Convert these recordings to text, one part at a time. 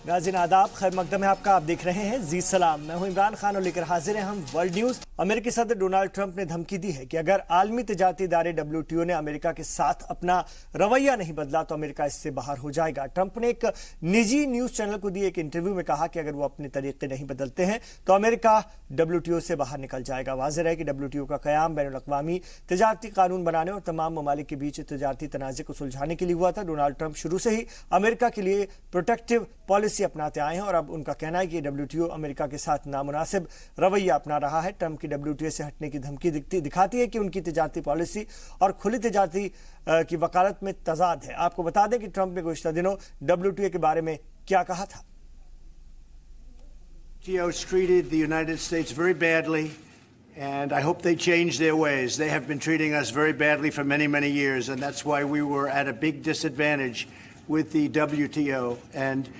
नाज़रीन आदाब, खैर मकदम है आपका। आप देख रहे हैं जी सलाम। मैं हूं इमरान खान और लेकर हाजिर हैं हम वर्ल्ड न्यूज। अमेरिकी सदर डोनाल्ड ट्रंप ने धमकी दी है कि अगर आलमी तिजारती इदारे WTO ने अमेरिका के साथ अपना रवैया नहीं बदला तो अमेरिका इससे बाहर हो जाएगा। ट्रंप ने एक निजी न्यूज चैनल को दिए एक इंटरव्यू में कहा कि अगर वो अपने तरीके नहीं बदलते हैं तो अमेरिका WTO से बाहर निकल जाएगा। वाज़ेह है कि WTO का कयाम बैनुल अक़वामी तिजारती कानून बनाने और तमाम ममालिक के बीच तिजारती तनाज़े को सुलझाने के लिए हुआ था। डोनाल्ड ट्रंप शुरू से ही अमेरिका के लिए प्रोटेक्टिव पॉलिसी अपनाते आए हैं और अब उनका कहना है कि WTO अमेरिका के साथ नामुनासिब रवैया अपना रहा है। ट्रंप की WTO से हटने की धमकी दिखाती है कि उनकी तिजारती पॉलिसी और खुली तिजारती की वकालत में तजाद है। आपको बता दें कि ट्रंप ने गुज़िश्ता दिनों WTO के बारे में क्या कहा था। WTO's treated the United States very badly, and I hope they change their ways. They have been treating us very badly for many, many years, and that's why we were at a big disadvantage with the WTO. And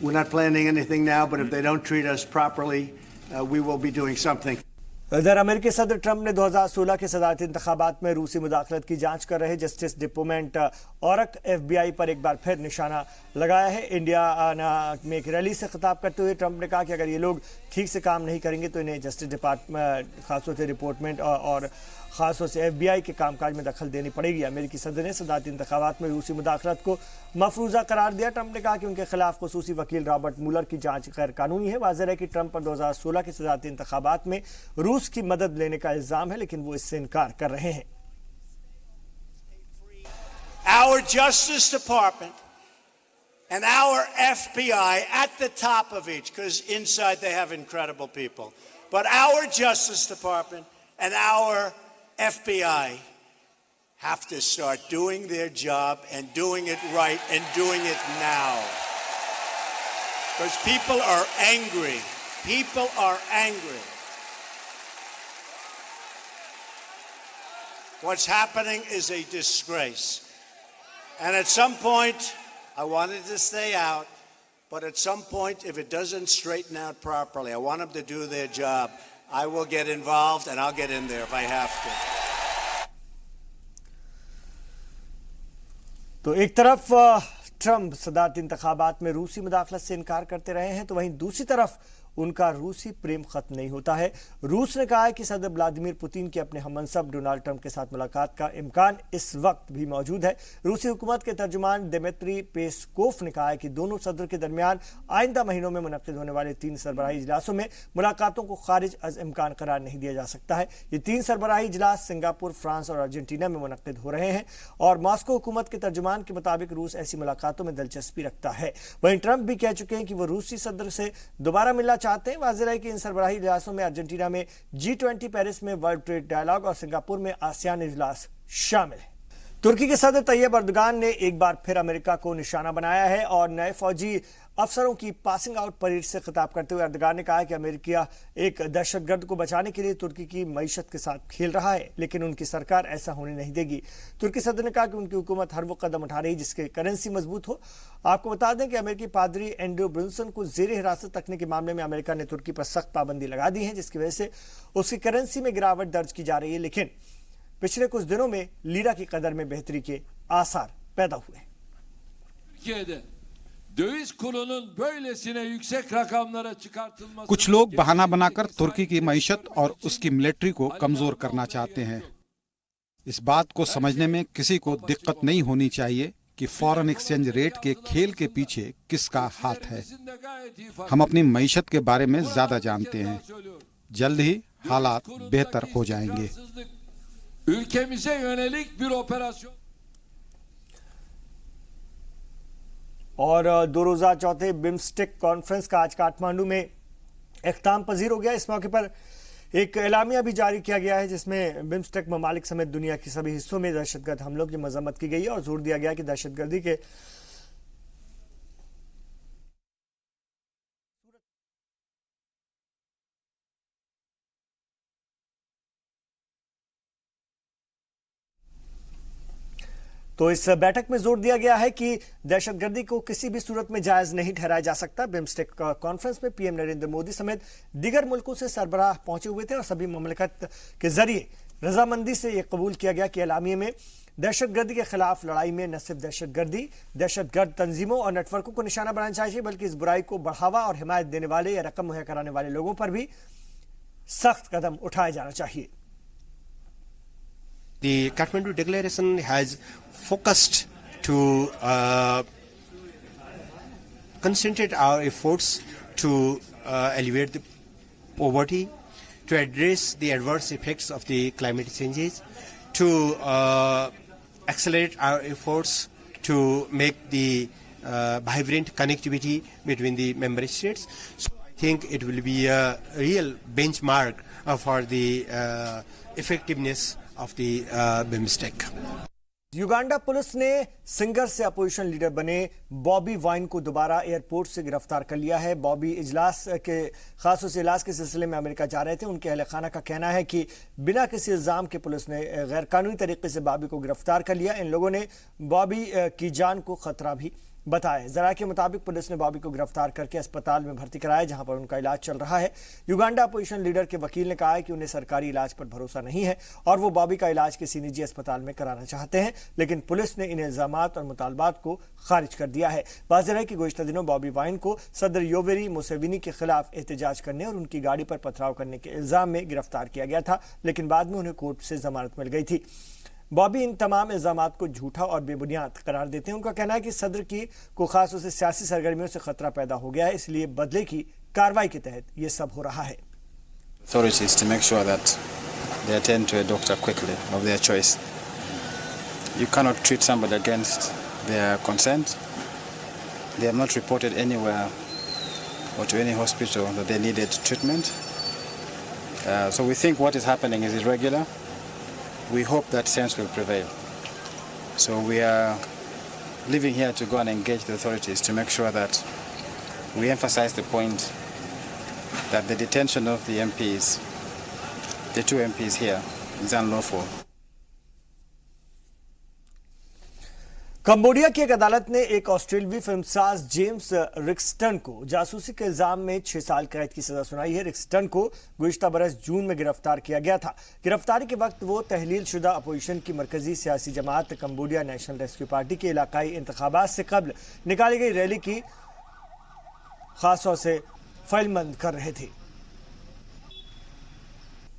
we're not planning anything now, but if they don't treat us properly, we will be doing something. इधर अमेरिकी सदर Trump ने 2016 के सदारती इंतखाबात में रूसी मुदाखलत की जांच कर रहे जस्टिस डिपोमेंट औरक FBI पर एक बार फिर निशाना लगाया है। इंडिया में एक रैली से खिताब करते हुए ट्रंप ने कहा कि अगर ये लोग ठीक से काम नहीं करेंगे तो इन्हें जस्टिस डिपार्टमेंट खासतौर से रिपोर्टमेंट और खासतौर से FBI के कामकाज में दखल देनी पड़ेगी। अमेरिकी सदर ने सदारती इंतखाबात में रूसी मुदाखलत को मफरूज़ा करार दिया। ट्रंप ने कहा कि उनके खिलाफ खुसूसी वकील रॉबर्ट मुलर की जांच गैर कानूनी है। वाज़ेह है कि ट्रंप पर 2016 के सदारती इंतखाबात में रूस की मदद लेने का इल्जाम है, लेकिन वो इससे इनकार कर रहे हैं। Our Justice Department and our FBI at the top of each, because inside they have incredible people, but our Justice Department and our FBI have to start doing their job and doing it right and doing it now. Because people are angry. People are angry. What's happening is a disgrace. And at some point, I wanted to stay out, but at some point, if it doesn't straighten out properly, I want them to do their job. I will get involved and I'll get in there if I have to. तो एक तरफ Trump सदारती इंतखाबात में रूसी मुदाखलत से इनकार करते रहे हैं, तो वहीं दूसरी तरफ उनका रूसी प्रेम खत्म नहीं होता है। रूस ने कहा है कि सदर व्लादिमीर पुतिन की अपने हममनसब डोनाल्ड ट्रंप के साथ मुलाकात का इम्कान इस वक्त भी मौजूद है। रूसी हुकूमत के तर्जुमान दिमित्री पेस्कोव ने कहा है कि दोनों सदर के दरमियान आइंदा महीनों में मुनक्किद होने वाले 3 सरबराही इजलासों में मुलाकातों को खारिज अज इम्कान करार नहीं दिया जा सकता है। ये 3 सरबराही इजलास सिंगापुर, फ्रांस और अर्जेंटीना में मुनक्किद हो रहे हैं और मॉस्को हुकूमत के तर्जुमान के मुताबिक रूस ऐसी मुलाकातों में दिलचस्पी रखता है। वहीं ट्रंप भी कह चुके हैं कि वो रूसी सदर से दोबारा मिलना चाहते हैं। वाज़ेह है कि इन सरबराही इजलासों में अर्जेंटीना में G20 पेरिस में वर्ल्ड ट्रेड डायलॉग और सिंगापुर में आसियान इजलास शामिल है। तुर्की के सदर तैयब अर्दोगान ने एक बार फिर अमेरिका को निशाना बनाया है और नए फौजी अफसरों की पासिंग आउट परेड से खिताब करते हुए अर्दोगान ने कहा कि अमेरिका एक दहशतगर्द को बचाने के लिए तुर्की की मईशत के साथ खेल रहा है, लेकिन उनकी सरकार ऐसा होने नहीं देगी। तुर्की सदर ने कहा कि उनकी हुकूमत हर वो कदम उठा रही जिसके करेंसी मजबूत हो। आपको बता दें कि अमेरिकी पादरी एंड्रू ब्रुनसन को जेर हिरासत रखने के मामले में अमेरिका ने तुर्की पर सख्त पाबंदी लगा दी है, जिसकी वजह से उसकी करेंसी में गिरावट दर्ज की जा रही है, लेकिन पिछले कुछ दिनों में लीरा की कदर में बेहतरी के आसार पैदा हुए। कुछ लोग बहाना बनाकर तुर्की की मईशत और उसकी मिलिट्री को कमजोर करना चाहते हैं। इस बात को समझने में किसी को दिक्कत नहीं होनी चाहिए कि फॉरेन एक्सचेंज रेट के खेल के पीछे किसका हाथ है। हम अपनी मईशत के बारे में ज्यादा जानते हैं। जल्द ही हालात बेहतर हो जाएंगे। और 2 रोजा चौथे बिम्स्टेक कॉन्फ्रेंस का आज काठमांडू में इख्तिताम पजीर हो गया। इस मौके पर एक एलामिया भी जारी किया गया है जिसमें बिम्स्टेक ममालिक समेत दुनिया के सभी हिस्सों में दहशतगर्द हमलों की मजम्मत की गई है और जोर दिया गया कि दहशतगर्दी के तो इस बैठक में जोर दिया गया है कि दहशतगर्दी को किसी भी सूरत में जायज नहीं ठहराया जा सकता। बिम्स्टेक कॉन्फ्रेंस में पीएम नरेंद्र मोदी समेत दीगर मुल्कों से सरबराह पहुंचे हुए थे और सभी ममलकत के जरिए रजामंदी से यह कबूल किया गया कि एलामिया में दहशतगर्दी के खिलाफ लड़ाई में न सिर्फ दहशतगर्द तंजीमों और नेटवर्कों को निशाना बनाना चाहिए, बल्कि इस बुराई को बढ़ावा और हिमायत देने वाले या रकम मुहैया कराने वाले लोगों पर भी सख्त कदम उठाया जाना चाहिए। The Kathmandu Declaration has focused to concentrate our efforts to alleviate the poverty, to address the adverse effects of the climate changes, to accelerate our efforts to make the vibrant connectivity between the member states. So I think it will be a real benchmark for the effectiveness of the BIMSTEC. Uganda police ने singer से opposition leader बने Bobby wine को दोबारा airport से गिरफ्तार कर लिया है। बॉबी खासतौर से इलाज के सिलसिले में अमेरिका जा रहे थे। उनके अहले खाना का कहना है कि बिना किसी इल्जाम के पुलिस ने गैर कानूनी तरीके से बॉबी को गिरफ्तार कर लिया। इन लोगों ने बॉबी की जान को खतरा भी बताया। जरा के मुताबिक पुलिस ने बॉबी को गिरफ्तार करके अस्पताल में भर्ती कराया, जहां पर उनका इलाज चल रहा है। युगांडा अपोजिशन लीडर के वकील ने कहा है कि उन्हें सरकारी इलाज पर भरोसा नहीं है और वो बॉबी का इलाज किसी निजी अस्पताल में कराना चाहते हैं, लेकिन पुलिस ने इन इल्जामात और मुतालबात को खारिज कर दिया है। वाज़ेह है कि गुज़िश्ता दिनों बॉबी वाइन को सदर योवेरी मुसेविनी के खिलाफ एहतजाज करने और उनकी गाड़ी पर पथराव करने के इल्जाम में गिरफ्तार किया गया था, लेकिन बाद में उन्हें कोर्ट से जमानत मिल गई थी। बॉबी इन तमाम इल्जामात को झूठा और बेबुनियाद करार देते हैं। उनका कहना है कि सदर को खासतौर से सियासी सरगर्मियों से खतरा पैदा हो गया है, इसलिए बदले की कार्रवाई के तहत ये सब हो रहा है। Authorities to make sure that they attend to a doctor quickly of their choice. You cannot treat somebody against their consent. They have not reported anywhere or to any hospital that they needed treatment. So we think what is happening is irregular. We hope that sense will prevail. So we are leaving here to go and engage the authorities to make sure that we emphasize the point that the detention of the MPs, the two MPs here, is unlawful. Cambodia की एक अदालत ने एक ऑस्ट्रेलियाई फिल्मसाज James रिक्स्टन को जासूसी के इल्जाम में 6 साल कैद की सजा सुनाई है। रिक्स्टन को गुज़िश्ता बरस जून में गिरफ्तार किया गया था। गिरफ्तारी के वक्त वो तहलील शुदा अपोजिशन की मरकजी सियासी जमात कंबोडिया नेशनल रेस्क्यू पार्टी के इलाकाई इंतखाबात से कबल निकाली गई रैली की खासतौर से फाइलबंद कर रहे थे।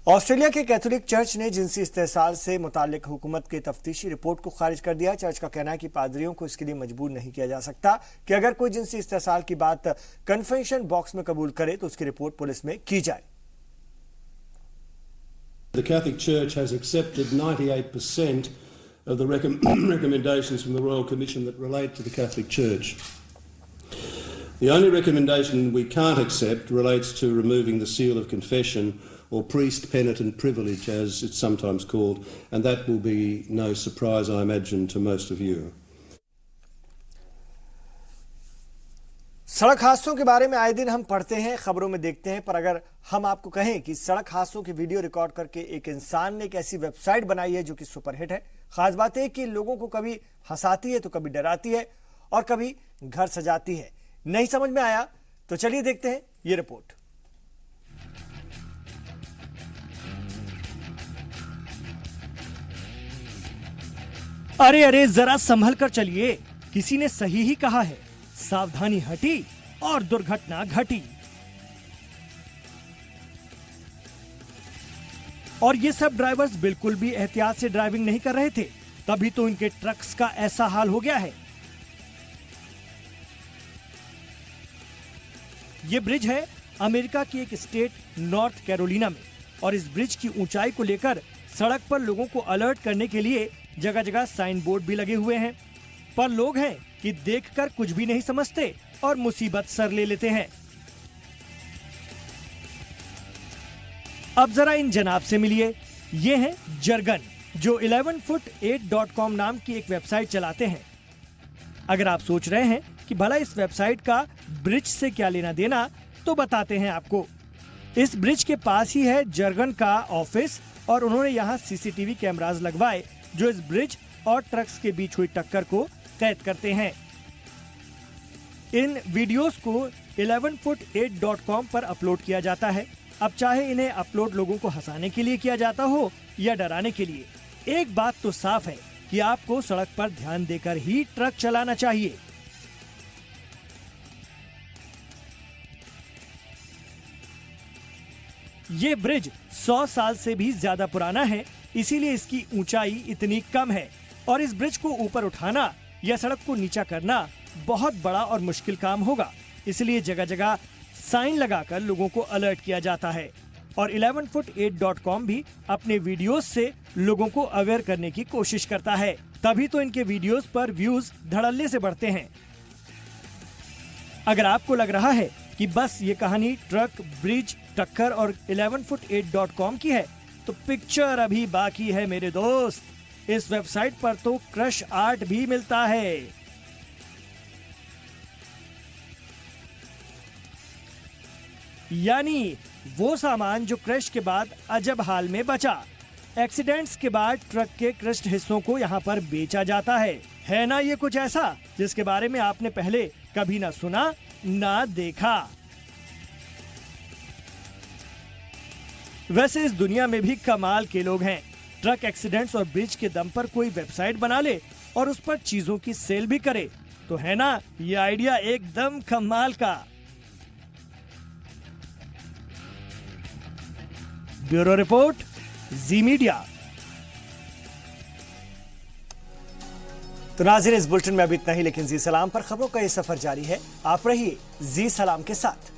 ऑस्ट्रेलिया के कैथोलिक चर्च ने जिनसी इस्तेहसाल से मुताल्लिक हुकूमत की तफ्तीशी रिपोर्ट को खारिज कर दिया। चर्च का कहना है कि पादरियों को इसके लिए मजबूर नहीं किया जा सकता कि अगर कोई जिनसी इस्तेहसाल की बात कन्फेशन बॉक्स में कबूल करे तो उसकी रिपोर्ट पुलिस में की जाए। The Catholic Church has accepted 98% of the recommendations from the Royal Commission that relate to the Catholic Church. The only recommendation we can't accept relates to removing the seal of confession, or priest penitent privilege as it's sometimes called, and that will be no surprise, I imagine, to most of you. सड़क हादसों के बारे में आए दिन हम पढ़ते हैं, खबरों में देखते हैं, पर अगर हम आपको कहें कि सड़क हादसों की वीडियो रिकॉर्ड करके एक इंसान ने एक ऐसी वेबसाइट बनाई है जो कि सुपरहिट है। खास बात है कि लोगों को कभी हंसाती है तो कभी डराती है और कभी घर सजाती है। नहीं समझ में आया तो चलिए देखते हैं ये रिपोर्ट। अरे अरे जरा संभल कर चलिए, किसी ने सही ही कहा है, सावधानी हटी और दुर्घटना घटी। और ये सब ड्राइवर्स बिल्कुल भी एहतियात से ड्राइविंग नहीं कर रहे थे, तभी तो इनके ट्रक्स का ऐसा हाल हो गया है। ये ब्रिज है अमेरिका की एक स्टेट नॉर्थ कैरोलिना में, और इस ब्रिज की ऊंचाई को लेकर सड़क पर लोगों को अलर्ट करने के लिए जगह जगह साइन बोर्ड भी लगे हुए हैं, पर लोग हैं कि देखकर कुछ भी नहीं समझते और मुसीबत सर ले लेते हैं। अब जरा इन जनाब से मिलिए। ये हैं जर्गन, जो 11foot8.com नाम की एक वेबसाइट चलाते हैं। अगर आप सोच रहे हैं कि भला इस वेबसाइट का ब्रिज से क्या लेना देना, तो बताते हैं आपको। इस ब्रिज के पास ही है जर्गन का ऑफिस, और उन्होंने यहाँ सीसीटीवी कैमरास लगवाए जो इस ब्रिज और ट्रक्स के बीच हुई टक्कर को कैद करते हैं। इन वीडियोस को 11foot8.com पर अपलोड किया जाता है। अब चाहे इन्हें अपलोड लोगों को हंसाने के लिए किया जाता हो या डराने के लिए, एक बात तो साफ है कि आपको सड़क पर ध्यान देकर ही ट्रक चलाना चाहिए। ये ब्रिज 100 साल से भी ज्यादा पुराना है, इसीलिए इसकी ऊंचाई इतनी कम है और इस ब्रिज को ऊपर उठाना या सड़क को नीचा करना बहुत बड़ा और मुश्किल काम होगा। इसलिए जगह जगह साइन लगाकर लोगों को अलर्ट किया जाता है और 11foot8.com भी अपने वीडियोस से लोगों को अवेयर करने की कोशिश करता है। तभी तो इनके वीडियोस पर व्यूज धड़ल्ले से बढ़ते हैं। अगर आपको लग रहा है कि बस ये कहानी ट्रक, ब्रिज, टक्कर और 11foot8.com की है, तो पिक्चर अभी बाकी है मेरे दोस्त। इस वेबसाइट पर तो क्रश आर्ट भी मिलता है। यानी वो सामान जो क्रश के बाद अजब हाल में बचा। एक्सीडेंट्स के बाद ट्रक के क्रश्ड हिस्सों को यहाँ पर बेचा जाता है ना ये कुछ ऐसा जिसके बारे में आपने पहले कभी ना सुना ना देखा। वैसे इस दुनिया में भी कमाल के लोग हैं। ट्रक एक्सीडेंट्स और ब्रिज के दम पर कोई वेबसाइट बना ले और उस पर चीजों की सेल भी करे, तो है ना ये आइडिया एकदम कमाल का। ब्यूरो रिपोर्ट, जी मीडिया। तो नाज़रीन, इस बुलेटिन में अभी इतना ही, लेकिन जी सलाम पर खबरों का ये सफर जारी है। आप रहिए जी सलाम के साथ।